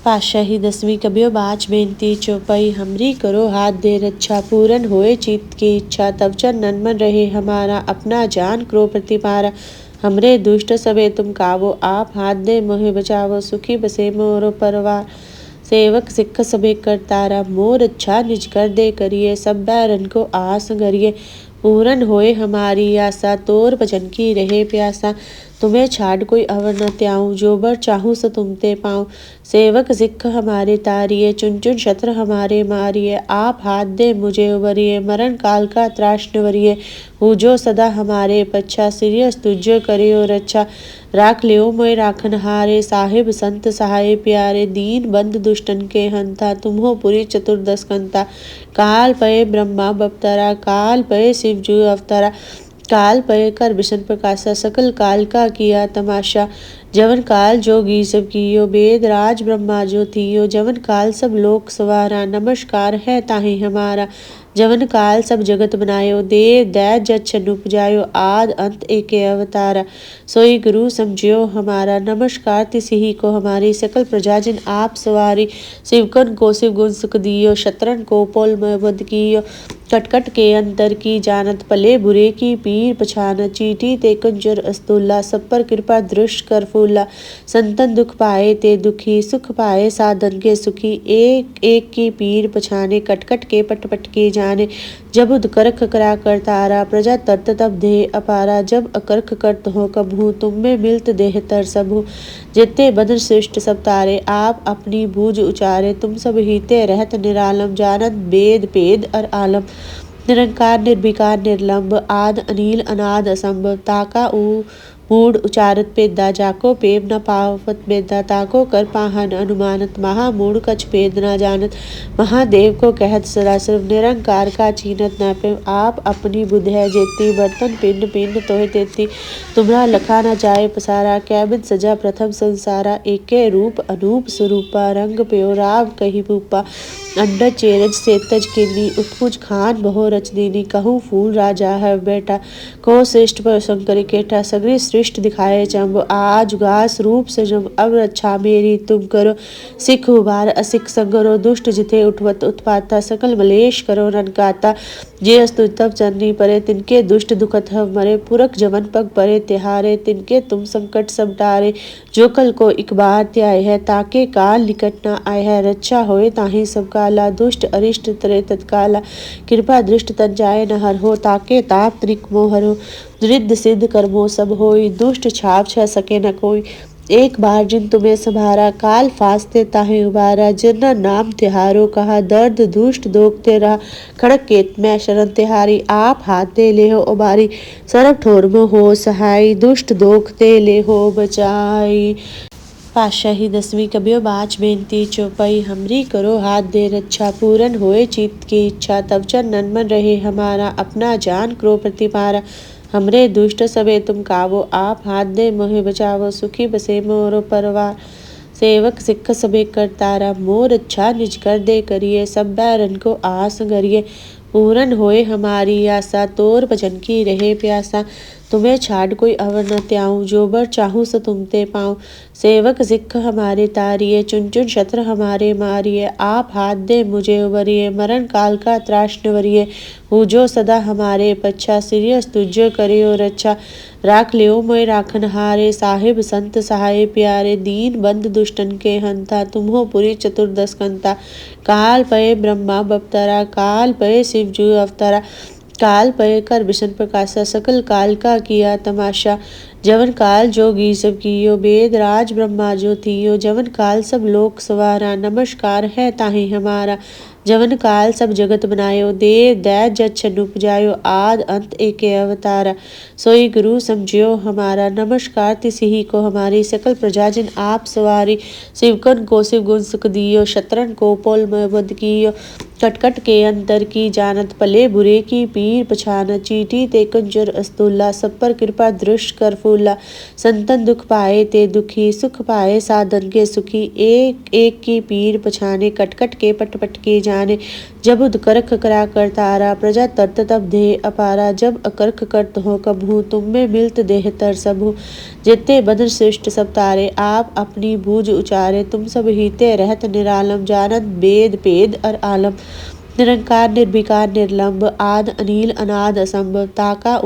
पातशाही 10वीं कबियो बाच बेनती चौपाई हमरी करो हाथ दे रक्षा पूरन होए चित्त की इच्छा तब चरणन मन रहे हमारा अपना जान करो प्रतिपारा हमरे दुष्ट सबे तुम कावो आप हाथ दे मोहे बचावो सुखी बसे मोरो परवार सेवक सिख सबे करतारा मोर अच्छा निज कर दे करिए सब बैरन को आस गरिए पूरन होए हमारी आशा तोर भजन की रहे प्यासा तुम्हें छाड़ कोई अवर न त्याऊं जो बर चाहूं सो तुमते पाऊं सेवक सिख हमारे तारिये चुन चुन शत्र हमारे मारिये आप हाथ दे मुझे उबरिये मरण काल का त्राश निवरिये हूँ जो सदा हमारे पच्छा सिरियस तुझ्य करियो रक्षा राख लियो मोय राखन हारे साहिब संत सहाय प्यारे दीन बंद दुष्टन के हंता तुम हो पुरी चतुर्दश कंता काल पय ब्रह्मा बपतरा काल पय शिव जू अवतारा काल पय कर विष्णु प्रकाशा सकल काल का किया तमाशा जवन काल जोगी सब कियो वेद राज ब्रह्मा जो थियो जवन काल सब लोक सवारा नमस्कार है ताहि हमारा जवन काल सब जगत बनायो देव दैत जत छन उपजायो आद अंत एके अवतारा सोई गुरु समझियो हमारा नमस्कार तिसही को हमारी सकल प्रजा जिन आप सवारी शिवकन को शिव गुण सुख दियो शत्रन को पोल में बद कियो कटकट के अंतर की जानत पले बुरे की पीर पछान चीटी ते कंजर अस्तुल्ला सब पर कृपा दृष्ट कर फूला संतन दुख पाए ते दुखी सुख पाए साधन के सुखी एक एक की पीर पछाने कटकट के पट के जाने जब उदकरख करा कर तारा प्रजा तर्त तब देह अपारा जब अकरख करत हो कबहू तुम में मिलत देह तर सबहू जितने बदन श्रेष्ठ सब तारे आप अपनी बूझ उचारे तुम सब हीते रहत निरालम जानत वेद पेद और आलम निरंकार निर्विकार निर्लंब आद अनिल अनाद असंभव ताका ऊ मूड उचारत पेदा जाको पेव न पावत बेदा ताको कर पाहन अनुमानत महामूड कछ भेद न जानत महादेव को कहत सदा सर्व निरंकार का चीनत न पे आप अपनी बुध है जेती बर्तन पिंड पिंड तोहे तेती तुम्हारा लखा न जाए पसारा कैबिन सजा प्रथम संसारा एके रूप अनूप स्वरूपा रंग प्यो राव कही भूपा अंडर चेरज सेतज किन्नी उत्पुज खान बहो रच दीनी कहूँ फूल राजा है बेटा को श्रेष्ठ पर शंकर केठा सगरी श्रेष्ठ दिखाए चंब आज गास रूप से जब अब रक्षा मेरी तुम करो सिख उबार असिख संगरो दुष्ट जिथे उठवत उत्पाता सकल मलेश करो रनकाता जे अस्तु तब चरनी परे तिनके दुष्ट दुखत हव मरे पुरख जवन पग परे तिहारे तिनके तुम संकट सब टारे जो कल को एक बार त्याय है ताके काल निकट न आय है रक्षा होए ताहि सब काला दुष्ट अरिष्ट तरे तत्काला कृपा दृष्ट तन जाए न हर हो ताके ताप त्रिक मोहर हो रिद्ध सिद्ध कर्मो सब होई दुष्ट छाप छ सके न कोई एक बार जिन तुम्हें संभारा काल फासते ताहे उबारा जिन नाम तिहारो कहा दर्द दुष्ट दोगते रहा खड़क केत में शरण तिहारी आप हाथ दे ले हो उबारी सरब ठोर में हो सहाय दुष्ट दोगते ले हो बचाई पातशाही 10वीं कबियो बाच बेनती चौपाई हमरी करो हाथ दे रक्षा पूरन होए चित्त की इच्छा तब चरणन मन रहे हमारा अपना जान करो प्रतिपारा हमरे दुष्ट सबे तुम कावो आप हाथ दे मोहे बचावो सुखी बसे मोरो परवार सेवक सिख सबे करतारा मोर अच्छा निज कर दे करिए सब बैरन को आस गरिए पूरन होए हमारी आशा तोर भजन की रहे प्यासा तुम्हें छाड़ कोई अवर न त्याऊं जो बर चाहूं सो तुमते पाऊं सेवक सिख हमारे तारिये चुन चुन शत्र हमारे मारिये आप हाथ दे मुझे उबरिये मरण काल का त्राश निवरिये हूँ जो सदा हमारे पच्छा सिरियस तुझ्य करियो रक्षा राख लियो मोय राखन हारे साहिब संत सहाय प्यारे दीन बंद दुष्टन के हंता तुम हो पुरी चतुर्दश कंता काल पय ब्रह्मा बपतरा काल पय शिव जू अवतारा काल पय कर विष्णु प्रकाशा सकल काल का किया तमाशा जवन काल जोगी सब कियो वेद राज ब्रह्मा जो थियो जवन काल सब लोक सवारा नमस्कार है ताहि हमारा जवन काल सब जगत बनायो देव दैत जत छन उपजायो आद अंत एके अवतारा सोई गुरु समझियो हमारा नमस्कार तिसही को हमारी सकल प्रजा जिन आप सवारी शिवकन को शिव गुण सुख दियो शत्रन को पोल में बद कियो कटकट के अंतर की जानत पले बुरे की पीर पछान चीटी ते कंजर अस्तुल्ला सब पर कृपा दृष्ट कर फूला। संतन दुख पाए ते दुखी, सुख पाए साधन के सुखी। एक एक की पीर पछाने, कट कट के पट पट के जाने। जब उद करख करा कर तारा, प्रजा तरत तब देह अपारा। जब अकर्ख करत हो कबहू, तुम में मिलत देह तर सबहू। जेते बदन श्रेष्ठ सब तारे, आप अपनी बूझ उचारे। तुम सब हीते रहत निरालम, जानत वेद पेद और आलम। निरंकार निर्विकार निर्लंब, आद अनिल अनाद असंभ। ताका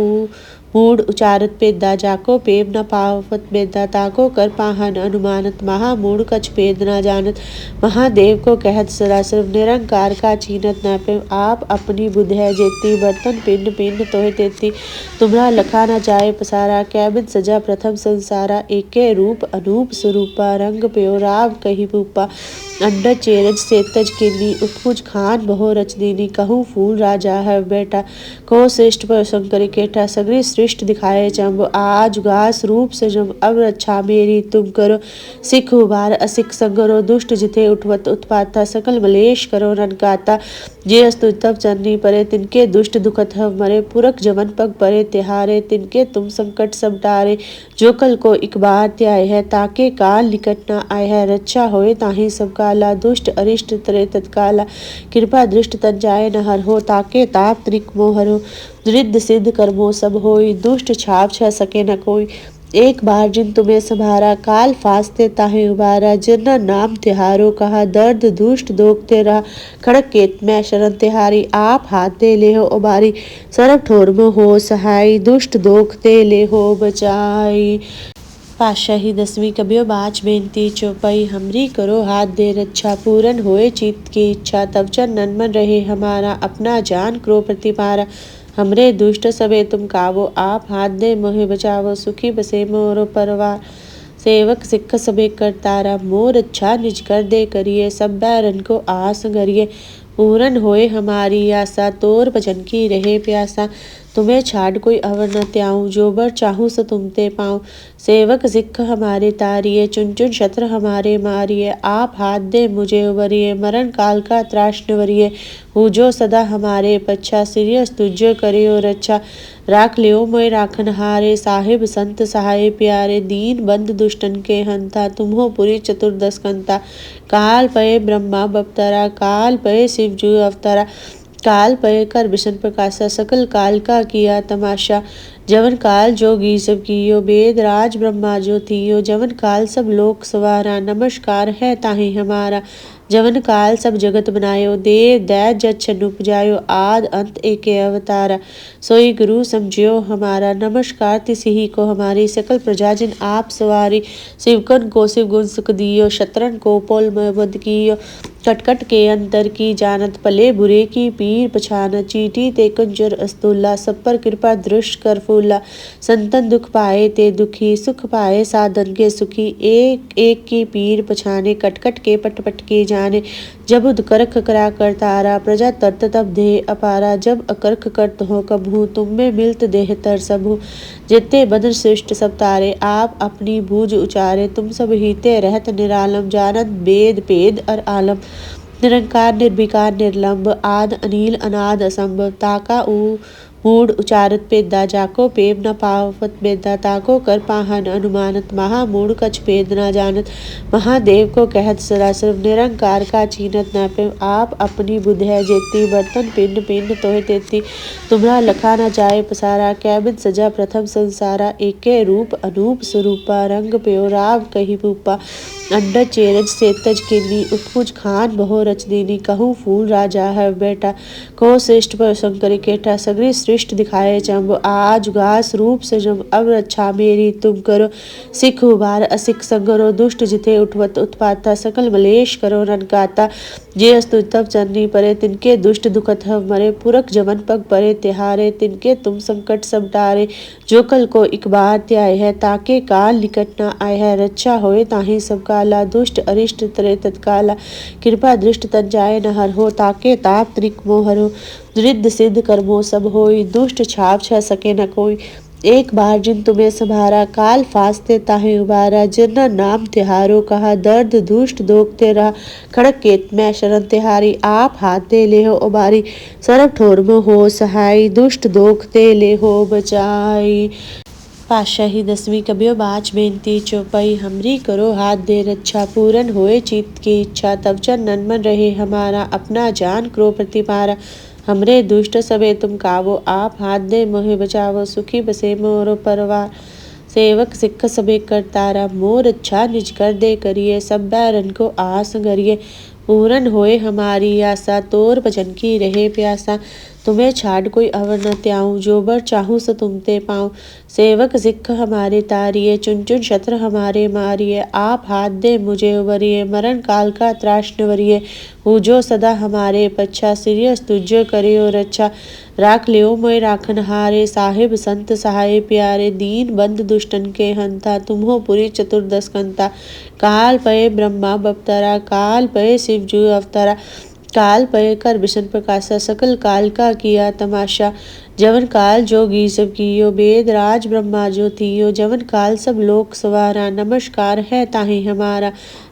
मूड उचारत पेदा, जाको पेव न पावत बेदा। ताको कर पाहन अनुमानत, महामूड कछ भेद न जानत। महादेव को कहत सदा सर्व, निरंकार का चीनत न पेव। आप अपनी बुध है जेती, बर्तन पिंड पिंड तोहे तेती। तुम्हरा लखा न जाए पसारा, कैबिन सजा प्रथम संसारा। एके रूप अनूप स्वरूपा, रंग प्यो राव कही भूपा। अंडज चेरज सेतज किन्नी, उत्कुज खान बहो रच दीनी। कहूँ फूल राजा है बेटा, को श्रेष्ठ पर शंकर केठा। सगरी सृष्ट दिखाए चंब, आज गास रूप से जम। अब रक्षा मेरी तुम करो, सिख उबार असिख संगरो। दुष्ट जिथे उठवत उत्पाता, सकल मलेश करो रनकाता। जे अस्तु तब चरनी परे, तिनके दुष्ट दुखत हव मरे। पुरख जमन पग परे तिहारे, तिनके तुम संकट सब टारे। जो कल को इक बार त्याय है, ताके काल निकट न आय है। रक्षा होए ताहि सब काला, दुष्ट अरिष्ट तरे तत्काला। कृपा दृष्ट तन जाए न हर हो, ताके ताप तनिक मोह हरो। रिद्ध सिद्ध कर्मो सब होई, दुष्ट छाप छ सके न कोई। एक बार जिन तुम्हें संभारा, काल फासते ताहे उबारा। जिन नाम तिहारो कहा, दर्द दुष्ट दोग तेरा। खड़क केत मैं शरण तिहारी, आप हाथ दे ले हो उबारी। सरब ठोर में हो सहाय, दुष्ट दोग ते ले हो बचाई। पातशाही दसवीं कबियो बाच बेनती चौपाई, हमरी करो हाथ दे रक्षा। पूरन होए चित्त की इच्छा, तब चरण मन रहे हमारा। अपना जान क्रो प्रतिपारा, हमरे दुष्ट सबे तुम कावो। आप हाथ दे मोहे बचावो, सुखी बसे मोरो परवार। सेवक सिख सबे करतारा, मोर अच्छा निज कर दे करिए। सब बैरन को आस गरिए, पूरन होए हमारी आशा। तोर भजन की रहे प्यासा, तुम्हें छाड़ कोई अवर न त्याऊँ। जो बर चाहूँ सो तुम ते पाऊँ। सेवक सिख हमारे तारिये, चुन चुन शत्र हमारे मारिये। आप हाथ दे मुझे उबरिये, मरण काल का त्रास निवरिये। हूँ जो सदा हमारे पच्छा, सिरियस तुझ्य करियो रक्षा। राख लियो मोय राखन हारे, साहिब संत सहाय प्यारे। दीन बंद दुष्टन के हंता, तुम्हो पुरी चतुर्दश कंता। काल पये ब्रह्मा बपतरा, काल पये शिव जू अवतरा। काल पय कर विष्णु प्रकाशा, सकल काल का किया तमाशा। जवन काल जोगी सब कियो, वेद राज ब्रह्मा जो थियो। जवन काल सब लोक सवारा, नमस्कार है ताहि हमारा। जवन काल सब जगत बनायो, देव दैत जत छन उपजायो। आद अंत एके अवतारा, सोई गुरु समझियो हमारा। नमस्कार तिसिहि को हमारी, सकल प्रजा जिन आप सवारी। शिवकन को शिव गुण सुख दियो, शत्रन को पोल में बद कियो। कटकट के अंतर की जानत, भले बुरे की पीर पछानत। चीटी ते कंजर अस्तुला, सब पर कृपा दृष्ट कर फूला। संतन दुख पाए ते दुखी, सुख पाए साधन के सुखी। एक एक की पीर पछाने, कटकट के पट पट के जाने। जब उद करख करा कर तारा, प्रजा तरत तब देह अपारा। जब अकर्ख करत हो कबहू, तुम में मिलत देह तर सबहू। जेते बदन श्रेष्ठ सब तारे, आप अपनी बूझ उचारे। तुम सब हीते रहत निरालम, जानत वेद पेद और आलम। निरंकार निर्विकार निर्लंब, आद अनिल अनाद असंभ। ताका मूड उचारत पेदा, जाको पेव न पावत बेदा। ताको कर पाहन अनुमानत, महामूड कछ भेद न जानत। महादेव को कहत सदा सर्व, निरंकार का चीनत न पेव। आप अपनी बुध है जेती, बर्तन पिंड पिंड तोहे तेती। तुम्हरा लखा न जाए पसारा, कैबिन सजा प्रथम संसारा। एके रूप अनूप स्वरूपा, रंग प्यो राव कही भूपा। अंडज चेरज सेतज किन्नी, उत्कुज खान बहो रच दीनी। कहूँ फूल राजा है बेटा, को श्रेष्ठ पर शंकर केठा। सगरी सृष्ट दिखाए चंब, आज गास रूप से जम। अब रक्षा मेरी तुम करो, सिख उबार असिख संगरो। दुष्ट जिथे उठवत उत्पाता, सकल मलेश करो रनकाता। जे अस्तु तब चरनी परे, तिनके दुष्ट दुखत हव मरे। पुरख जमन पग परे तिहारे, तिनके तुम संकट सब टारे। जो कल को इक बार त्याय है, ताके काल निकट न आय है। रक्षा होए ताहि सब काला, दुष्ट अरिष्ट तरे तत्काला। कृपा दृष्ट तन जाए न हर हो, ताके ताप तनिक मोह हरो। रिद्ध सिद्ध कर्मो सब होई, दुष्ट छाप छ सके न कोई। एक बार जिन तुम्हें संभारा, काल फासते ताहे उबारा। जिन नाम तिहारो कहा, दर्द दुष्ट दोग तेरा। खड़क केत मैं शरण तिहारी, आप हाथ दे ले हो उबारी। सरब ठोर में हो सहाय, दुष्ट दोग ते ले हो बचाई। पातशाही दसवीं कबियो बाच बेनती चौपाई हमरी करो हाथ दे रक्षा पूरन होए चित्त की इच्छा तब चंदन मन रहे हमारा अपना जान क्रो प्रतिपारा हमरे दुष्ट सबे तुम कावो आप हाथ दे मोहे बचावो सुखी बसे मोरो परवार सेवक सिख सबे करतारा मोर अच्छा निज कर दे करिए सब बैरन को आस गरिए पूरन होए हमारी आशा तोर भजन की रहे प्यासा तुम्हें छाड़ कोई अवर न त्याऊं जो बर चाहूं सो तुम ते पाऊं सेवक सिख हमारे तारिये चुन चुन शत्र हमारे मारिये आप हाथ दे मुझे उबरिये मरण काल का त्राश निवरिये हूँ जो सदा हमारे पच्छा सिरियस तुझ्य करियो रक्षा राख लियो मोय राखन हारे साहिब संत सहाय प्यारे दीन बंद दुष्टन के हंता तुम्हो पुरी चतुर्दश कंता काल पय ब्रह्मा बपतरा काल पय शिव जू अवतरा काल पय कर विष्णु प्रकाशा सकल काल का किया तमाशा जवन काल जोगी सब कियो वेद राज ब्रह्मा जो थियो जवन काल सब लोक सवारा नमस्कार है ताहि हमारा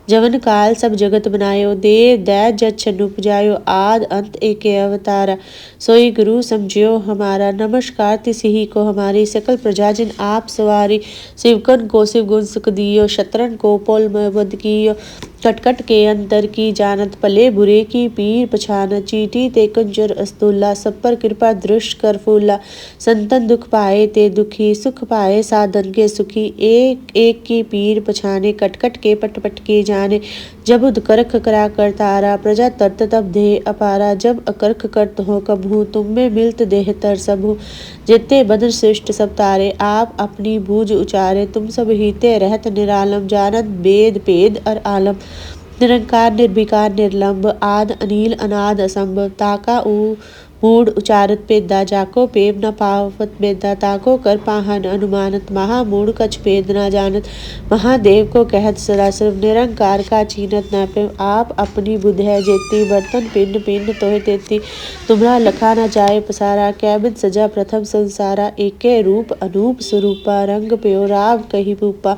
जवन काल सब जगत बनायो देव दैत जत छन उपजायो आद अंत एके अवतारा सोई गुरु समझियो हमारा नमस्कार तिसही को हमारी सकल प्रजा जिन आप सवारी शिवकन को शिव गुण सुख दियो शत्रन को पोल में बद कियो कटकट के अंतर की जानत पले बुरे की पीर पछान चीटी ते कंजर अस्तुल्ला सब पर कृपा दृष्ट कर फूला संतन दुख पाए ते दुखी सुख पाए साधन के सुखी एक एक की पीर पछाने कटकट के पटपट के जाने जब उदकरख करा कर तारा प्रजा तरत तब देह अपारा जब अकरख करत हो कबहू तुम में मिलत देह तर सबहू जितने बदन श्रेष्ठ सब तारे आप अपनी बूझ उचारे तुम सब हीते रहत निरालम जानत वेद पेद और आलम निरंकार निर्विकार निर्लंब आद अनिल अनाद असंभव ताका ऊ मूड उचारत पेदा जाको पेम न पावत बेदा ताको कर पाहन अनुमानत महामूड कछ भेद न जानत महादेव को कहत सदा सर्व निरंकार का चीनत न पे आप अपनी बुध है जेती बर्तन पिंड पिंड तोहे तेती तुम्हारा लखा न जाए पसारा कैबिन सजा प्रथम संसारा एके रूप अनूप स्वरूपा रंग प्यो राव कही भूपा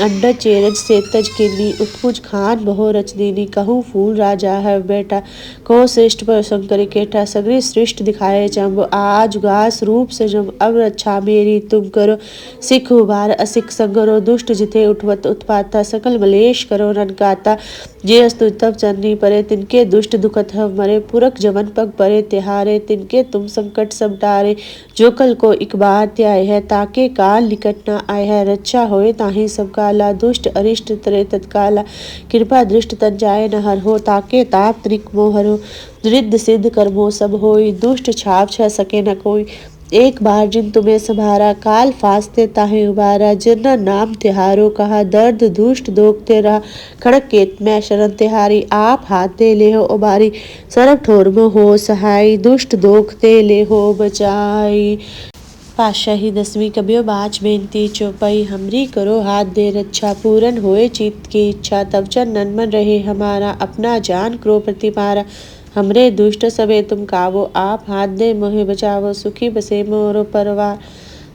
अंडर चेरज सेतज किन्नी उत्पुज खान बहो रच दीनी कहूँ फूल राजा है बेटा को श्रेष्ठ पर शंकर केठा सगरी श्रेष्ठ दिखाए चंब आज गास रूप से जब अब रक्षा मेरी तुम करो सिख उबार असिख संगरो दुष्ट जिथे उठवत उत्पाता सकल मलेश करो रनकाता जे अस्तु तब चन्नी परे तिनके दुष्ट दुखत हव मरे पुरख जवन पग परे तिहारे तिनके तुम संकट सब डारे जो कल को एक बार त्याय है ताके काल निकट न आय है रक्षा होए ताहि सब काला दुष्ट अरिष्ट तरे तत्काला कृपा दृष्ट तन जाय न हर हो ताके ताप त्रिक मोहर हो रिद्ध सिद्ध कर्मो सब होई दुष्ट छाप छ सके न कोई एक बार जिन तुम्हें संभारा काल फासते ताहे उबारा जिन नाम तिहारो कहा दर्द दुष्ट दोगते रहा खड़क केत में शरण तिहारी आप हाथ दे ले हो उबारी सरब ठोर में हो सहाय दुष्ट दोगते ले हो बचाई पातशाही दसवीं कबियो बाच बेनती चौपाई हमरी करो हाथ दे रक्षा पूरन होए चित्त की इच्छा तब चंदन मन रहे हमारा अपना जान क्रो प्रतिपारा हमरे दुष्ट सबे तुम कावो आप हाथ दे मोहे बचावो सुखी बसे मोरो परवार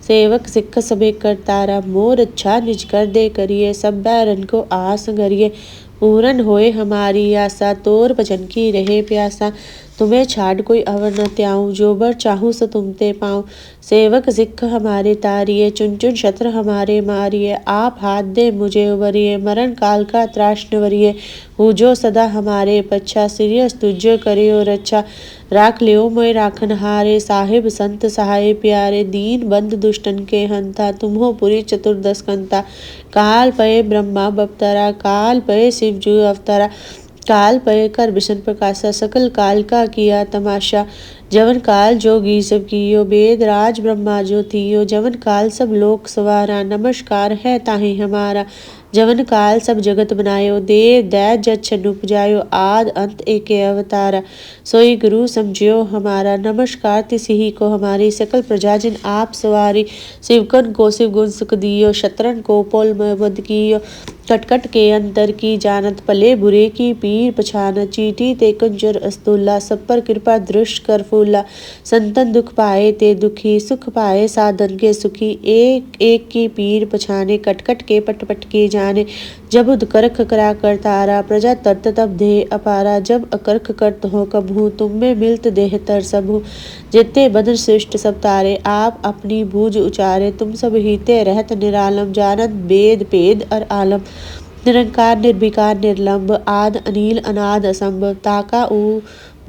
सेवक सिख सबे करतारा मोर अच्छा निज कर दे करिए सब बैरन को आस गरिए पूरन होए हमारी आशा तोर भजन की रहे प्यासा तुम्हें छाड़ कोई अवर न त्याऊं जो बर चाहूं सो तुम ते पाऊं सेवक सिख हमारे तारिये चुन चुन शत्र हमारे मारिये आप हाथ दे मुझे उबरिये मरण काल का त्राश निवरिये हूँ जो सदा हमारे पच्छा सिरियस तुझ्य करियो रक्षा राख लियो मोय राखन हारे साहिब संत सहाय प्यारे दीन बंद दुष्टन के हंता तुम्हो पुरी चतुर्दश कंता काल पय ब्रह्मा बपतरा काल पय शिव जू अवतरा काल पय कर विष्णु प्रकाशा सकल काल का किया तमाशा जवन काल जोगी सब कियो वेद राज ब्रह्मा जो थियो जवन काल सब लोक सवारा नमस्कार है ताहि हमारा जवन काल सब जगत बनायो देव दैत जत छन उपजायो आद अंत एके अवतारा सोई गुरु समझियो हमारा नमस्कार तिसही को हमारी सकल प्रजा जिन आप सवारी शिवकन को शिव गुण सुख दियो शत्रन को पोल में बद कियो कटकट के अंतर की जानत पले बुरे की पीर पछान चीटी ते कंजर अस्तुल्ला सब पर कृपा दृष्ट कर फूला। संतन दुख पाए ते दुखी, सुख पाए साधन के सुखी। एक एक की पीर पछाने, कटकट के पटपट की जाने। जब उदकरख करा कर तारा, प्रजा तरत तब देह अपारा। जब अकरख करत हो कबहू, तुम में मिलत देह तर सबहू। जेते बदन सृष्ट सब तारे, आप अपनी बूझ उचारे। तुम सब हीते रहत निरालम, जानत वेद भेद अर आलम। निरंकार निर्विकार निर्लंब, आद अनील अनाद असंभ। ताका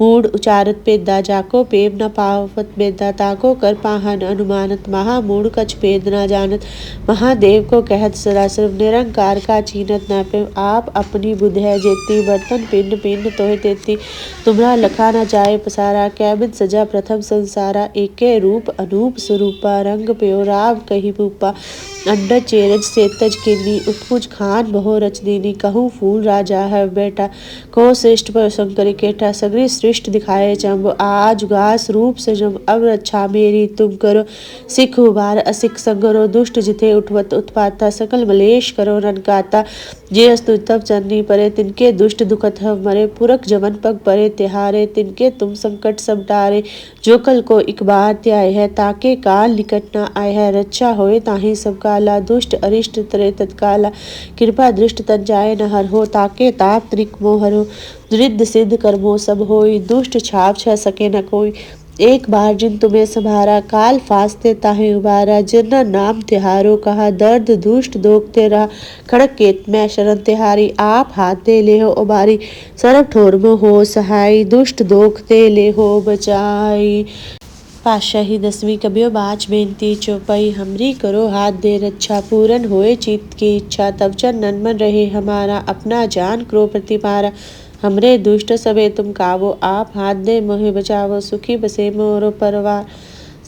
मूड उचारत पेदा, जाको पेम न पावत बेदा। ताको कर पाहन अनुमानत, महामूड कछ भेद न जानत। महादेव को कहत सदा सर्व, निरंकार का चीनत न पे। आप अपनी बुध है जेती, बर्तन पिंड पिंड तोह तेती। तुमरा लखा न जाए पसारा, कैबिन सजा प्रथम संसारा। एके रूप अनूप स्वरूपा, रंग प्यो राव कही भूपा। अंडज चेरज सेतज किन्नी, उत्पुज खान बहो रच दीनी। कहूँ फूल राजा है बेटा, को श्रेष्ठ पर शंकर केठा। सगरी सृष्ट दिखाए चंब, आज गास रूप से जम। अब रक्षा मेरी तुम करो, सिख उबार असिख संगरो। दुष्ट जिथे उठवत उत्पाता, सकल मलेश करो रनकाता। जे अस्तु तब चरनी परे, तिनके दुष्ट दुखत हव मरे। पुरख जवन पग परे तिहारे, तिनके तुम संकट सब टारे। जो कल को इक बार त्याय है, ताके काल निकट न आय है। रक्षा होए ताहि सब काला, दुष्ट अरिष्ट तरे तत्काला। कृपा दृष्ट तन जाए न हर हो, ताके ताप त्रिक मोह हरो। रिद्ध सिद्ध कर्मो सब होई, दुष्ट छाप छ सके न कोई। एक बार जिन तुम्हें संभारा, काल फासते ताहे उबारा। जिन नाम तिहारो कहा, दर्द दुष्ट दोगते रहा। खड़क केत मैं शरण तिहारी, आप हाथ दे ले हो उबारी। सरब ठोर में हो सहाय, दुष्ट दोगते ले हो बचाई। पातशाही 10वीं कबियो बाच बेनती चौपाई, हमरी करो हाथ दे रक्षा। पूरन होए चित्त की इच्छा, तब चरणन मन रहे हमारा। अपना जान क्रो प्रतिपारा, हमरे दुष्ट सबे तुम कावो। आप हाथ दे मोहे बचावो, सुखी बसे मोरो परवार।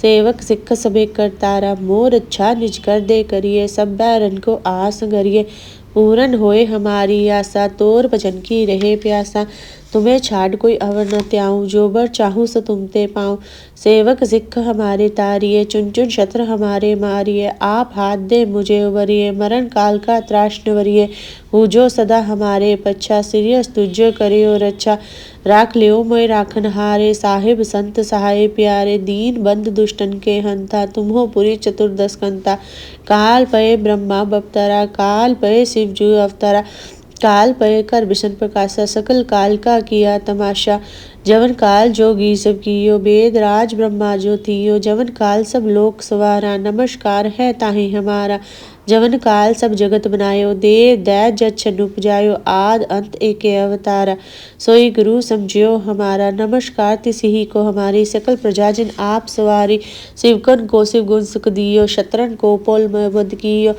सेवक सिख सबे करतारा, मोर अच्छा निज कर दे करिए। सब बैरन को आस गरिए, पूरन होए हमारी आशा। तोर भजन की रहे प्यासा, तुम्हें छाड़ कोई अवर न त्याऊं। जो बर चाहूं सो तुमते पाऊं। सेवक सिख हमारे तारिये, चुन चुन शत्र हमारे मारिये। आप हाथ दे मुझे उबरिये, मरण काल का त्रास निवरिये। हूँ जो सदा हमारे पच्छा, सिरियस तुझ्य करियो रक्षा। राख लियो मोय राखन हारे, साहिब संत सहाय प्यारे। दीन बंद दुष्टन के हंता, तुम्हो पुरी चतुर्दश कंता। काल पये ब्रह्मा बपतरा, काल पये शिव जू अवतरा। काल पय कर विष्ण प्रकाशा, सकल काल का किया तमाशा। जवन काल जोगी सब कियो, वेद राज ब्रह्मा जो थियो। जवन काल सब लोक सवारा, नमस्कार है ताहि हमारा। जवन काल सब जगत बनायो, देव दैत जत छन उपजायो। आद अंत एके अवतारा, सोई गुरु समझियो हमारा। नमस्कार तिसिहि को हमारी, सकल प्रजा जिन आप सवारी। शिवकन को शिव गुण सुख दियो, शत्रन को पोल में बंद कियो।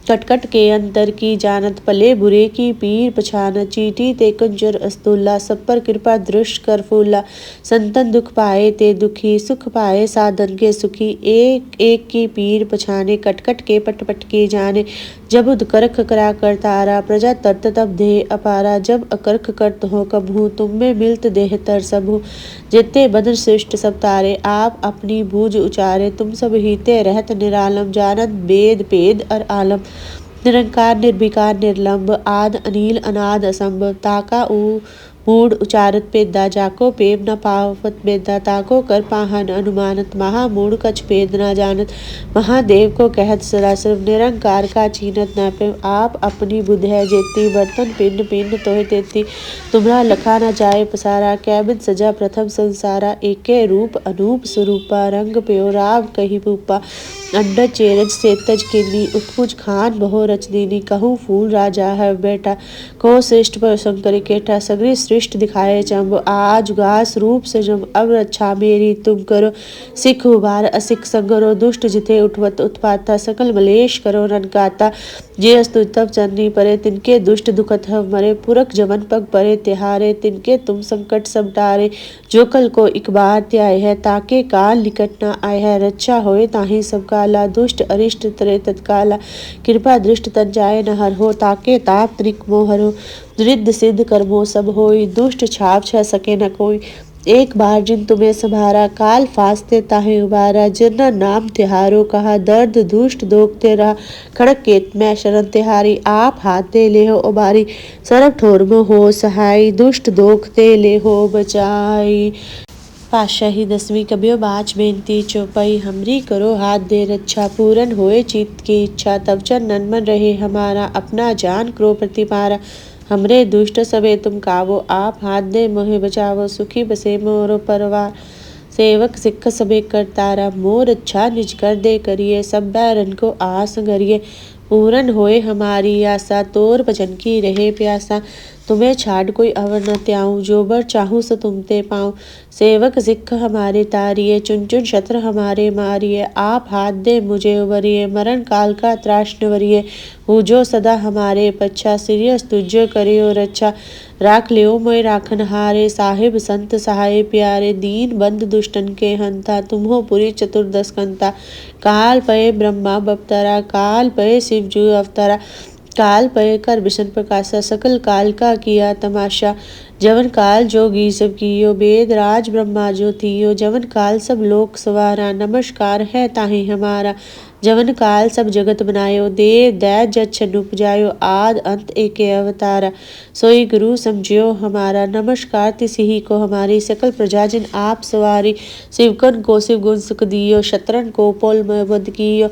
कटकट के अंतर की जानत, भले बुरे की पीर पछानत। चीटी ते कंजर अस्तुल्ला, सब पर कृपा दृष्ट कर फूला। संतन दुख पाए ते दुखी, सुख पाए साधन के सुखी। एक एक की पीर पछाने, कटकट के पटपट की जाने। जब उदकरख करा कर तारा, प्रजा तरत तब देह अपारा। जब अकरख करत हो कबहू, तुम में मिलत देह तर सबहू। जेते बदन सृष्ट सब तारे, आप अपनी बूझ उचारे। तुम सब हीते रहत निरालम, जानत वेद भेद अर आलम। निरंकार निर्विकार निर्लंब, आद अनील अनाद असंभ। ताका मूड उचारत पेदा, जाको पेम न पावत बेदा। ताको कर पाहन अनुमानत, महामूड कछ भेद न जानत। महादेव को कहत सदा सर्व, निरंकार का चीनत न पे। आप अपनी बुध है जेती, बर्तन पिंड पिंड तोह तेती। तुमरा लखा न जाए पसारा, कैबिन सजा प्रथम संसारा। एके रूप अनूप स्वरूपा, रंग प्यो राव कही भूपा। अंडज चेरज सेतज किन्नी, उत्पुज खान बहो रच दीनी। कहूँ फूल राजा है बेटा, को श्रेष्ठ पर शंकर केठा। सगरी सृष्ट दिखाए चंब, आज गास रूप से जम। अब रक्षा मेरी तुम करो, सिख उबार असिख संगरो। दुष्ट जिथे उठवत उत्पाता, सकल मलेश करो रनकाता। जे अस्तु तब चरनी परे, तिनके दुष्ट दुखत हव मरे। पुरख जवन पग परे तिहारे, तिनके तुम संकट सब टारे। जो कल को इक बार त्याय है, ताके काल निकट न आय है। रक्षा होए ताहि सब काला, दुष्ट अरिष्ट तरे तत्काला। कृपा दृष्ट तन जाए न हर हो, ताके ताप त्रिक मोह हरो। रिद्ध सिद्ध कर्मो सब होई, दुष्ट छाप छ सके न कोई। एक बार जिन तुम्हें संभारा, काल फासते ताहे उबारा। जिन नाम तिहारो कहा, दर्द दुष्ट दोगते रहा। खड़क केत मैं शरण तिहारी, आप हाथ दे ले हो उबारी। सरब ठोर में हो सहाय, दुष्ट दोगते ले हो बचाई। पातशाही दसवीं कबियो बाच बेनती चौपाई हमरी करो हाथ दे रक्षा पूरन होए चित्त की इच्छा तब चरणन मन रहे हमारा अपना जान क्रो प्रतिपारा हमरे दुष्ट सबे तुम कावो आप हाथ दे मोहे बचावो सुखी बसे मोरो परवार सेवक सिख सबे करतारा मोर अच्छा निज कर दे करिए सब बैरन को आस करिए पूरन होए हमारी आशा तोर भजन की रहे प्यासा तुम्हें छाड़ कोई अवर न त्याऊं जो बर चाहूं सो तुमते पाऊं सेवक सिख हमारे तारिये चुन चुन शत्र हमारे मारिये आप हाथ दे मुझे उबरिये मरण काल का त्राश निवरिये हूँ जो सदा हमारे पच्छा सिरियस तुझ्य करियो रक्षा राख लियो मोय राखन हारे साहिब संत सहाय प्यारे दीन बंद दुष्टन के हंता तुम्हो पुरी चतुर्दश कंता काल पय ब्रह्मा बपतरा काल पय शिव जू अवतरा काल पय कर विष्ण प्रकाशा सकल काल का किया तमाशा जवन काल जोगी सब कियो वेद राज ब्रह्मा जो थियो जवन काल सब लोक सवारा नमस्कार है ताहि हमारा जवन काल सब जगत बनायो देव दैत जत छन उपजायो आद अंत एके अवतारा सोई गुरु समझियो हमारा नमस्कार तिसही को हमारी सकल प्रजा जिन आप सवारी शिवकन को शिव गुण सुख दियो शत्रन को पोल में बद कियो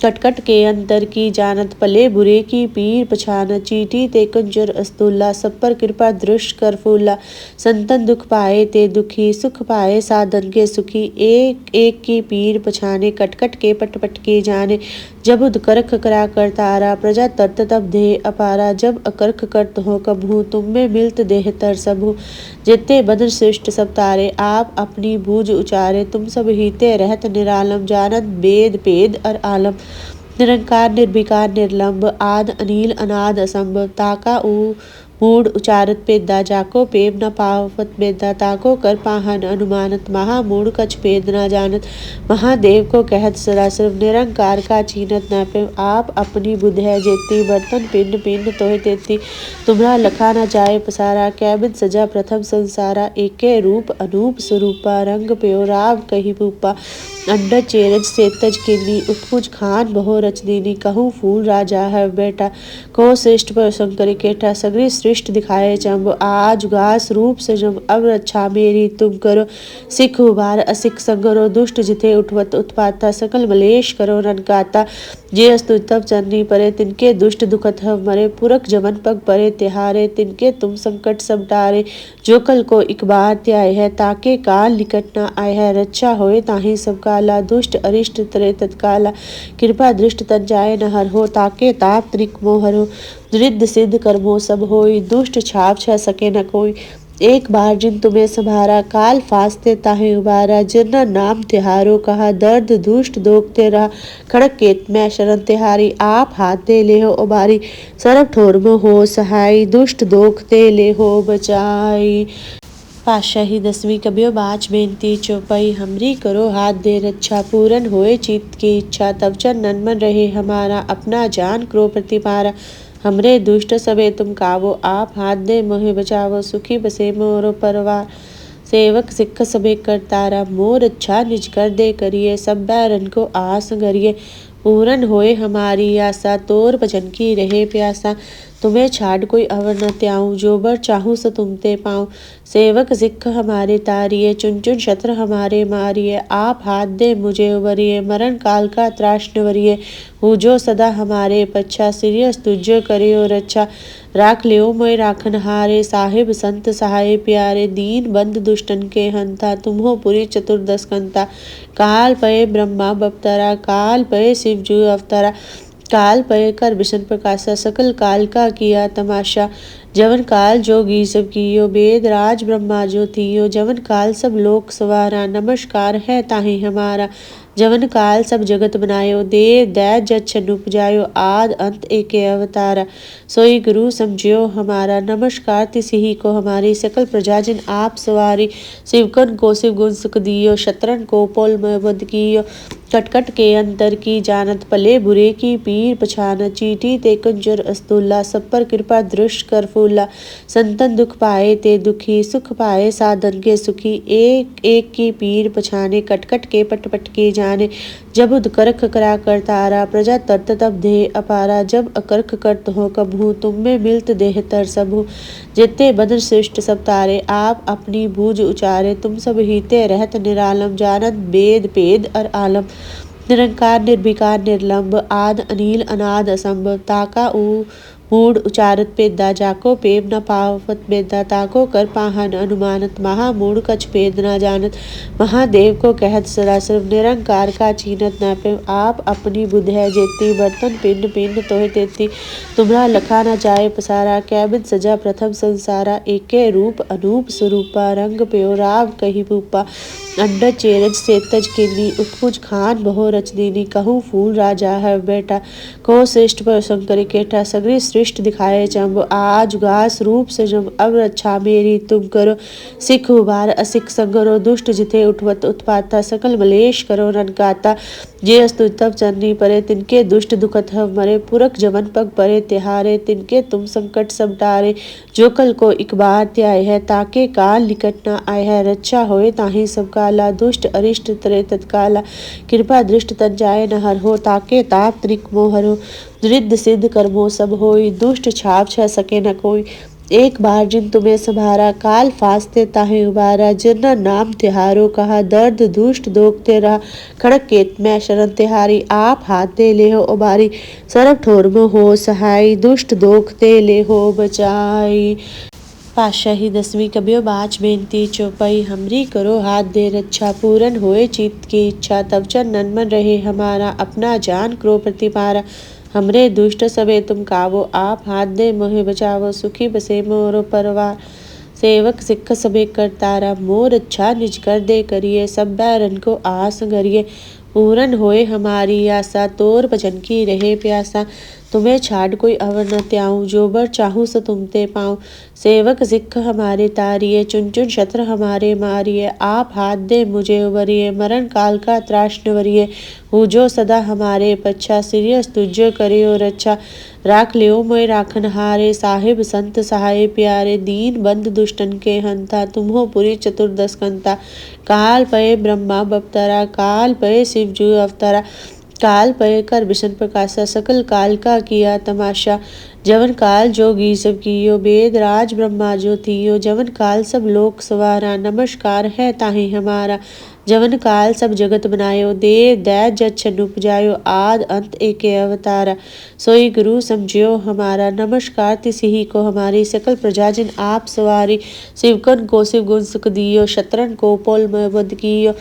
कटकट के अंतर की जानत पले बुरे की पीर पछान चीटी ते कंजर अस्तुल्ला सब पर कृपा दृष्ट कर फूला संतन दुख पाए ते दुखी सुख पाए साधन के सुखी एक एक की पीर पछाने कटकट के पटपट के जाने जब उदकरख करा कर तारा प्रजा तरत तब देह अपारा जब अकरख करत हो कबहू तुम में मिलत देह तर सबू जितने बदन श्रेष्ठ सब तारे आप अपनी बूझ उचारे तुम सब हीते रहत निरालम जानत वेद पेद और आलम निरंकार निर्विकार निर्लंब आद अनिल अनाद असंभव ताका ऊ मूड उचारत पेदा जाको पेम न पावत बेदा ताको कर पाहन अनुमानत महामूड कछ पेद न जानत महादेव को कहत सदा सिर्फ निरंकार का चीनत न पे आप अपनी बुध है जेती बर्तन पिंड पिंड तोहे तेती तुम्हारा लखा न जाए पसारा कैबिन सजा प्रथम संसारा एके रूप अनूप स्वरूपा रंग प्यो राव कही भूपा अंडर चेरज सेतज किन्नी उत्पुज खान बहो रच दीनी कहूँ फूल राजा है बेटा को श्रेष्ठ पर शंकर केठा सगरी श्रेष्ठ दिखाए चंब आज गास रूप से जब अब रक्षा मेरी तुम करो सिख उबार असिख संगरो दुष्ट जिथे उठवत उत्पाता सकल मलेश करो रनकाता जे अस्तु तब चन्नी परे तिनके दुष्ट दुखत हव मरे पुरख जमन पग परे तिहारे तिनके तुम संकट सब डारे जो कल को एक बार त्याय है ताके काल निकट न आय है रक्षा होए ताहि सब काला दुष्ट अरिष्ट तरे तत्काला कृपा दृष्ट तन जाय न हर हो ताके ताप त्रिक मोहर हो रिद्ध सिद्ध कर्मो सब होई दुष्ट छाप छ सके न कोई एक बार जिन तुम्हें संभारा काल फास्ते ताहे उबारा जिन्ना नाम तिहारो कहा दर्द दुष्ट दोगते रहा खड़क केत मैं शरण तिहारी आप हाथ दे ले हो उबारी सरब ठोर में हो सहाय दुष्ट दोगते ले हो बचाई पातशाही दसवीं कबियो बाच बेनती चौपाई हमरी करो हाथ दे रक्षा पूरन होए चित्त की इच्छा तब चरणन मन रहे हमारा अपना जान क्रो प्रतिपारा हमरे दुष्ट सबे तुम कावो आप हाथ दे मोहे बचावो सुखी बसे मोरो परवार सेवक सिख सबे करतारा मोर अच्छा निज कर दे करिए सब बैरन को आस करिए पूरन होए हमारी आशा तोर भजन की रहे प्यासा तुम्हें छाड़ कोई अवर न त्याऊं जो बर चाहूं सो तुमते पाऊं सेवक सिख हमारे तारिये चुन चुन शत्र हमारे मारिये आप हाथ दे मुझे उबरिये मरण काल का त्राश निवरिये हूँ जो सदा हमारे पच्छा सिरियस तुझ्य करियो रक्षा राख लियो मोय राखन हारे साहिब संत सहाय प्यारे दीन बंद दुष्टन के हंता तुम्हो पुरी चतुर्दश कंता काल पय ब्रह्मा बपतरा काल पय शिव जू अवतरा काल पय कर विष्ण प्रकाशा सकल काल का किया तमाशा जवन काल जोगी सब कियो वेद राज ब्रह्मा जो थियो जवन काल सब लोक सवारा नमस्कार है ताहि हमारा जवन काल सब जगत बनायो देव दैत जत छन उपजायो आद अंत एके अवतारा सोई गुरु समझियो हमारा नमस्कार तिसही को हमारी सकल प्रजा जिन आप सवारी शिवकन को शिव गुण सुख दियो शत्रन को पोल में बद कियो कटकट के अंतर की जानत पले बुरे की पीर पछानत चीटी ते कंजर अस्तुल्ला सब पर कृपा दृष्ट कर फूला संतन दुख पाए ते दुखी सुख पाए साधन के सुखी एक एक की पीर पछाने कटकट के पटपट के जाने जब उदकरख करा कर तारा प्रजा तरत तब देह अपारा जब अकरख करत हो कबहू तुम में मिलत देह तर सबहू जेते बदन श्रेष्ठ सब तारे आप अपनी बूझ उचारे तुम सब हीते रहत निरालम जानत वेद पेद और आलम निरंकार निर्विकार निर्लंब आद अनिल अनाद असंभव ताका ऊ मूड उचारत पेदा जाको पेम न पावत बेदा ताको कर पाहन अनुमानत महामूड कछ पेद न जानत महादेव को कहत सदा सर्व निरंकार का चीनत न पे आप अपनी बुध है जेती बर्तन पिंड पिंड तोहे तेती तुमरा लखा न जाए पसारा कैबिन सजा प्रथम संसारा एके रूप अनूप स्वरूपा रंग प्यो राव कही भूपा अंडर चेरज सेतज किन्नी उत्पुज खान बहो रच दीनी कहूँ फूल राजा है बेटा को श्रेष्ठ पर शंकर केठा सगरी श्रेष्ठ दिखाए चंब आज गास रूप से जब अब रक्षा मेरी तुम करो सिख उबार असिख संगरो दुष्ट जिथे उठवत उत्पाता सकल मलेश करो रनकाता जे अस्तु तब चन्नी परे तिनके दुष्ट दुखत हव मरे पुरख जवन पग परे तिहारे तिनके तुम संकट सब टारे जो कल को एक बार त्याय है ताके काल निकट न आय है रक्षा होए ताही सब काला दुष्ट अरिष्ट तरे तत्काला कृपा दृष्ट तन जाए न हर हो ताके ताप त्रिक मोहरो रिद्ध सिद्ध कर्मो सब होई दुष्ट छाप छ सके न कोई एक बार जिन तुम्हें संभारा काल फास्ते ताहे उबारा जिन नाम तिहारो कहा दर्द दुष्ट दोगते रहा खड़क केत मैं शरण तिहारी आप हाथ दे ले हो उबारी सरब ठोर में हो सहाय दुष्ट दोगते ले हो बचाई। पातशाही 10वीं कबियो बाच बेनती चौपाई हमरी करो हाथ दे रक्षा पूरन होए चित्त की इच्छा तब चंदन मन रहे हमारा अपना जान क्रो प्रतिपारा हमरे दुष्ट सबे तुम कावो आप हाथ दे मोहे बचावो सुखी बसे मोरो परवार सेवक सिख सबे करतारा मोर अच्छा निज कर दे करिए सब बैरन को आस करिए पूरन होए हमारी आशा तोर भजन की रहे प्यासा तुम्हें छाड़ कोई अवर न त्याऊं जो बर चाहूँ सो तुमते पाऊं सेवक सिख हमारे तारिये चुन चुन शत्र हमारे मारिये आप हाथ दे मुझे उबरिये मरण काल का त्राश निवरिये हूँ जो सदा हमारे पच्छा सिरियस तुझ्य करियो रक्षा राख लियो मोय राखन हारे साहिब संत सहाय प्यारे दीन बंद दुष्टन के हंता तुम्हो पुरी चतुर्दश कंता काल पय ब्रह्मा बपतरा काल पय शिव जू अवतरा काल पय कर विष्णु प्रकाशा सकल काल का किया तमाशा जवन काल जोगी सब कियो वेद राज ब्रह्मा जो थियो जवन काल सब लोक सवारा नमस्कार है ताहि हमारा जवन काल सब जगत बनायो देव दैत जत छन उपजायो आद अंत एके अवतारा सोई गुरु समझियो हमारा नमस्कार तिसही को हमारी सकल प्रजा जिन आप सवारी शिवकन को शिव गुण सुख दियो शत्रन को पोल में बद कियो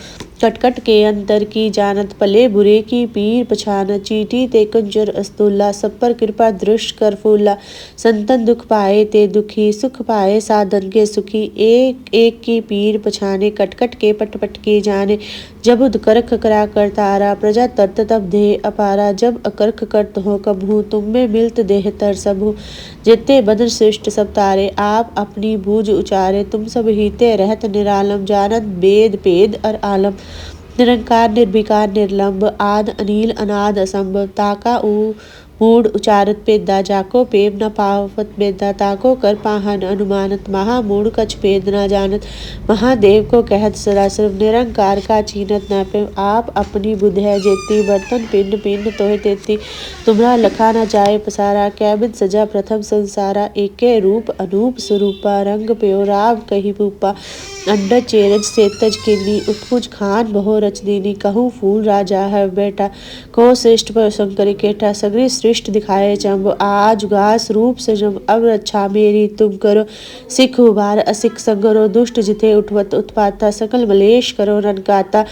कटकट के अंतर की जानत पले बुरे की पीर पछानत चीटी ते कंजर अस्तुल्ला सब पर कृपा दृष्ट कर फूला संतन दुख पाए ते दुखी सुख पाए साधन के सुखी एक एक की पीर पछाने कटकट के पटपट के जाने जब उदकरख करा कर तारा प्रजा तरत तब देह अपारा जब अकरख करत हो कबहू तुम में मिलत देह तर सबहू जेते बदन श्रेष्ठ सब तारे आप अपनी बूझ उचारे तुम सब हीते रहत निरालम जानत वेद पेद और आलम निरंकार निर्विकार निर्लंब आद अनिल अनाद असंभव ताका ऊ मूड उचारत पेदा जाको पेम न पावत बेदा ताको कर पाहन अनुमानत महामूड कछ पेद न जानत महादेव को कहत सदा सर्व निरंकार का चीनत न पे आप अपनी बुध है जेती बर्तन पिंड पिंड तोहे तेती तुमरा लखा न जाए पसारा कैबिन सजा प्रथम संसारा एके रूप अनूप स्वरूपा रंग प्यो राव कही भूपा अंडर चेरज सेतज किन्नी उत्पुज खान बहो रच दीनी कहूँ फूल राजा है बेटा को श्रेष्ठ पर शंकर केठा सगरी श्रेष्ठ दिखाए चंब आज गास रूप से जब अब रक्षा मेरी तुम करो सिख उबार असिख संगरो दुष्ट जिथे उठवत उत्पाता सकल मलेश करो रनकाता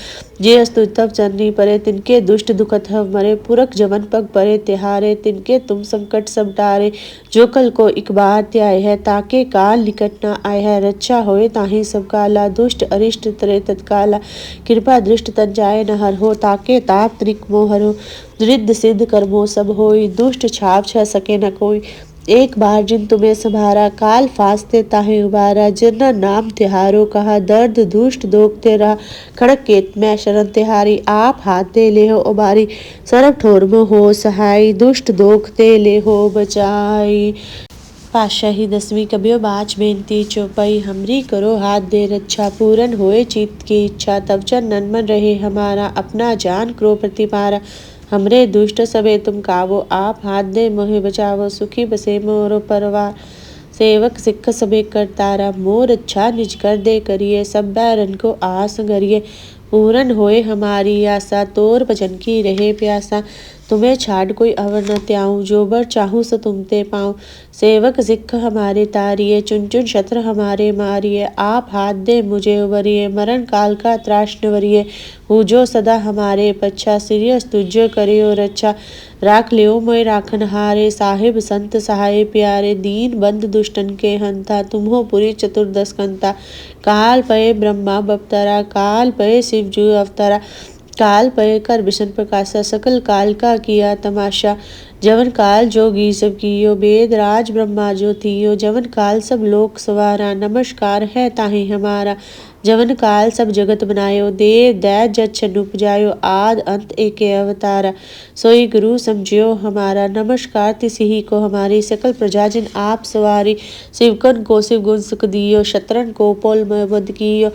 जे अस्तु तब चन्नी परे तिनके दुष्ट दुखत हव मरे पुरख जवन पग परे तिहारे तिनके तुम संकट सब टारे जो कल को एक बार त्याय है ताके काल निकट न आय है रक्षा होए ताही सब काला दुष्ट अरिष्ट तरे तत्काला कृपा दृष्ट तन जाए न हर हो ताके ताप त्रिक मोहरो रिद्ध सिद्ध कर्मो सब होई दुष्ट छाप छ सके न कोई एक बार जिन तुम्हें संभारा काल फासते ताहे उबारा जिरना नाम तिहारो कहा दर्द दुष्ट दोगते रहा खड़क केत मैं शरण तिहारी आप हाथ दे ले हो उबारी सरब ठोर में हो सहाय दुष्ट दोगते ले हो बचाई। पातशाही 10वीं कबियो बाच बेनती चौपाई हमरी करो हाथ दे रक्षा पूरन होए चित्त की इच्छा तब चरणन मन रहे हमारा अपना जान क्रो प्रतिपारा हमरे दुष्ट सबे तुम कावो आप हाथ दे मोहे बचावो सुखी बसे मोरो परवार सेवक सिख सबे करतारा मोर अच्छा निज कर दे करिए सब बैरन को आस करिए पूरन होए हमारी आशा तोर भजन की रहे प्यासा तुम्हें छाड़ कोई अवर न त्याऊं जो बर चाहूं सो तुमते पाऊं सेवक सिख हमारे तारिये चुन चुन शत्र हमारे मारिये आप हाथ दे मुझे उबरिये मरण काल का त्राश निवरिये हूँ जो सदा हमारे पच्छा सिरियस तुझ्य करियो रक्षा राख लियो मोय राखन हारे साहिब संत सहाय प्यारे दीन बंद दुष्टन के हंता तुम्हो पुरी चतुर्दश कंता काल पये ब्रह्मा बपतरा काल पये शिव जू अवतरा काल पय कर विष्ण प्रकाशा सकल काल का किया तमाशा जवन काल जोगी सब कियो वेद राज ब्रह्मा जो थियो जवन काल सब लोक सवारा नमस्कार है ताहि हमारा जवन काल सब जगत बनायो देव दैत जत छन उपजायो आद अंत एके अवतारा सोई गुरु समझियो हमारा नमस्कार तिसही को हमारी सकल प्रजा जिन आप सवारी शिवकन को शिव गुण सुख दियो शत्रन को पोल में बद कियो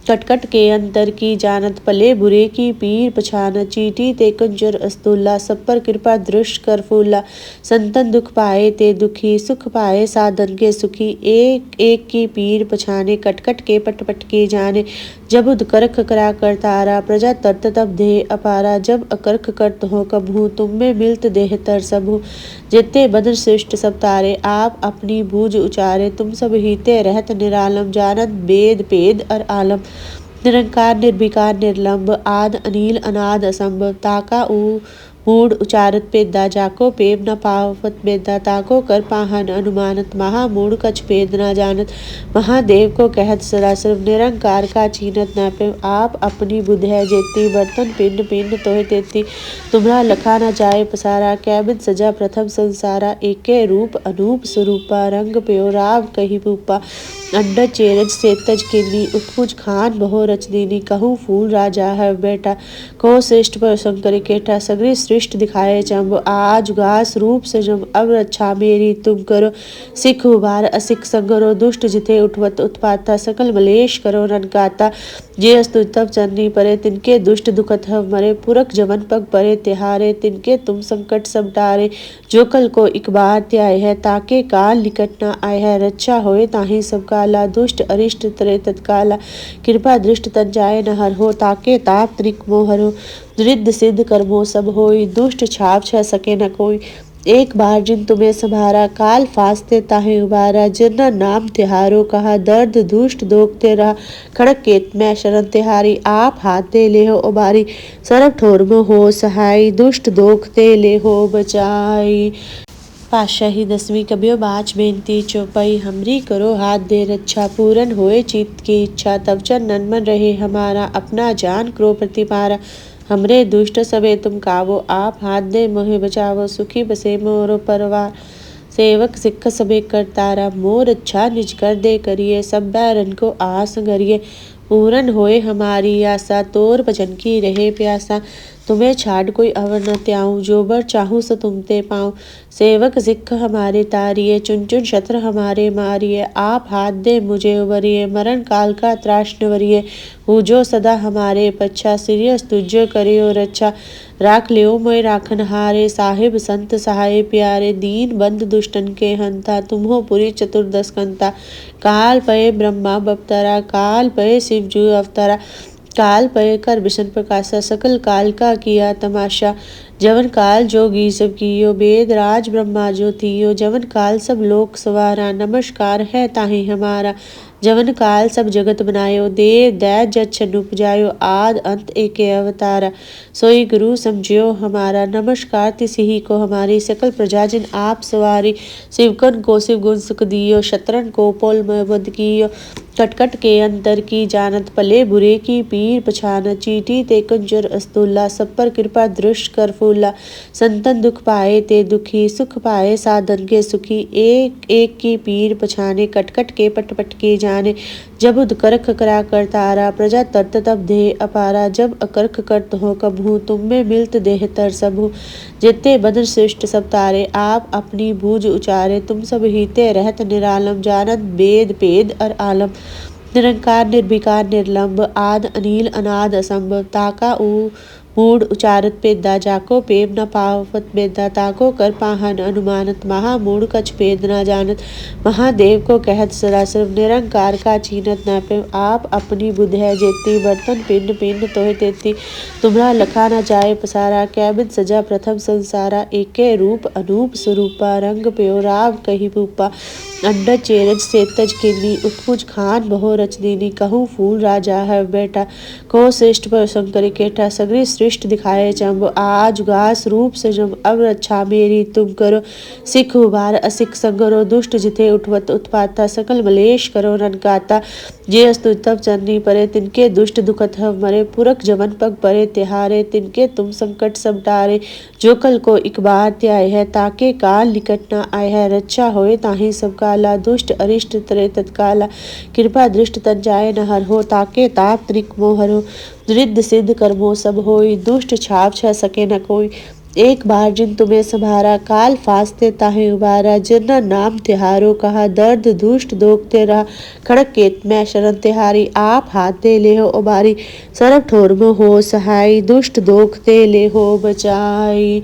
कटकट के अंतर की जानत पले बुरे की पीर पछान चीटी ते कंजर अस्तुल्ला सब पर कृपा दृष्ट कर फूला संतन दुख पाए ते दुखी सुख पाए साधन के सुखी एक एक की पीर पछाने कटकट के पटपट के जाने जब उदकरख करा कर तारा प्रजा तरत तब देह अपारा जब अकरख करत हो कबहू तुम में मिलत देह तर सबू जिते बदन श्रेष्ठ सब तारे आप अपनी बूझ उचारे तुम सब हीते रहत निरालम जानत वेद पेद और आलम निरंकार निर्विकार निर्लंब आद अनिल अनाद असंभव ताका ऊ मूड उचारत पेदा जाको पेब न पावत बेदा ताको कर पाहन अनुमानत महामूड कछ पेद न जानत महादेव को कहत सरासर निरंकार का चीनत न पे आप अपनी बुध है जेती बर्तन पिंड पिंड तोहे तेती तुम्हारा लखा न जाए पसारा कैबिन सजा प्रथम संसारा एके रूप अनूप स्वरूपा रंग प्यो राव कही रूपा अंडर चेरज सेतज किन्नी उत्पुज खान बहो रच दीनी कहूँ फूल राजा है बेटा को श्रेष्ठ पर शंकर केटा सगरे श्रेष्ठ दिखाए चंब आज गास रूप से जब अब रक्षा मेरी तुम करो सिख उबार असिख संगरो दुष्ट जिथे उठवत उत्पाता सकल मलेश करो रनकाता जे अस्तु तब चन्नी परे तिनके दुष्ट दुखत हव मरे पुरख जवन पग परे तिहारे तिनके तुम संकट सब डारे जो कल को एक बार त्याय है ताके काल निकट न आय है रक्षा होए ताहि सब काला दुष्ट अरिष्ट तरे तत्काला कृपा दृष्ट तन जाय न हर हो ताके ताप त्रिक मोहर हो रिद्ध सिद्ध कर्मो सब होई दुष्ट छाप छ सके न कोई एक बार जिन तुम्हें संभारा काल फासते ताहे उबारा जिरना नाम तिहारो कहा दर्द दुष्ट दोगते रहा खड़क केत मैं शरण तिहारी आप हाथ दे ले हो उबारी सरब ठोर में हो सहाय दुष्ट दोगते ले हो बचाई। पातशाही 10वीं कबियो बाच बेनती चौपाई हमरी करो हाथ दे रक्षा पूरन होए चित्त की इच्छा तब चरणन मन रहे हमारा अपना जान क्रो प्रतिपारा हमरे दुष्ट सबे तुम कावो आप हाथ दे मोहे बचावो सुखी बसे मोरो परवार सेवक सिख सबे करतारा मोर अच्छा निज कर दे करिए सब बैरन को आस करिए पूरन होए हमारी आशा तोर भजन की रहे प्यासा तुम्हें छाड़ कोई अवर न त्याऊं जो बर चाहूं सो तुमते पाऊं सेवक सिख हमारे तारिये चुन चुन शत्र हमारे मारिये आप हाथ दे मुझे उबरिये मरण काल का त्राश निवरिये हूँ जो सदा हमारे पच्छा सिरियस तुझ्य करियो रक्षा राख लियो मोय राखन हारे साहिब संत सहाय प्यारे दीन बंद दुष्टन के हंता तुम्हो पुरी चतुर्दश कंता काल पये ब्रह्मा बपतरा काल पये शिव जू अवतरा काल पय कर विष्ण प्रकाशा सकल काल का किया तमाशा जवन काल जोगी सब कियो वेद राज ब्रह्मा जो थियो जवन काल सब लोक सवारा नमस्कार है ताहि हमारा जवन काल सब जगत बनायो देव दैत जत छन उपजायो आद अंत एके अवतारा सोई गुरु समझियो हमारा नमस्कार तिसही को हमारी सकल प्रजा जिन आप सवारी शिवकन को शिव गुण सुख दियो शत्रन को पोल में बद कियो कटकट के अंतर की जानत पले बुरे की पीर पछानत चीटी ते कंजर अस्तुल्ला सब पर कृपा दृष्ट कर फूला संतन दुख पाए ते दुखी सुख पाए साधन के सुखी एक एक की पीर पछाने कटकट के पटपट के जाने जब उदकरख करा कर तारा प्रजा तरत तब देह अपारा जब अकरख करत हो कबहू तुम में मिलत देह तर सबहू जेते बदन श्रेष्ठ सब तारे आप अपनी बूझ उचारे तुम सब हीते रहत निरालम जानत वेद पेद और आलम निरंकार निर्विकार निर्लंब आद अनिल अनाद असंभव ताका ऊ मूड उचारत पेदा जाको पेम न पावत बेदा ताको कर पाहन अनुमानत महामूड कछ पेद न जानत महादेव को कहत सदा सर्व निरंकार का चीनत न पे आप अपनी बुध है जेती बर्तन पिंड पिंड तोहे तेती तुमरा लखा न जाए पसारा कैबिन सजा प्रथम संसारा एके रूप अनूप स्वरूपा रंग प्यो राव कही भूपा अंडज चेरज सेतज किन्नी उत्पुज खान बहो रच दीनी कहूँ फूल राजा है बेटा को श्रेष्ठ पर शंकर केटा सगरी श्रेष्ठ दिखाए चंब आज गास रूप से जब अब रक्षा मेरी तुम करो सिख उबार असिख संगरो दुष्ट जिथे उठवत उत्पाता सकल मलेश करो रनकाता जे अस्तु तब चन्नी परे तिनके दुष्ट दुखत हम मरे पुरख जवन पग परे तिहारे तिनके तुम संकट सब डारे जो कल को एक बार त्याय है ताके काल निकट न आय है रक्षा होए ताही सब काला दुष्ट अरिष्ट तरे तत्काला कृपा दृष्ट तन जाए न हर हो ताके ताप त्रिक मोहर हो रिद्ध सिद्ध कर्मो सब होई दुष्ट छाप छ सके न कोई एक बार जिन तुम्हें संभारा काल फास्ते ताहे उबारा जिन नाम तिहारो कहा दर्द दुष्ट दोगते रहा खड़क केत मैं शरण तिहारी आप हाथ दे ले हो उबारी सरब ठोर में हो सहाय दुष्ट दोगते ले हो बचाई।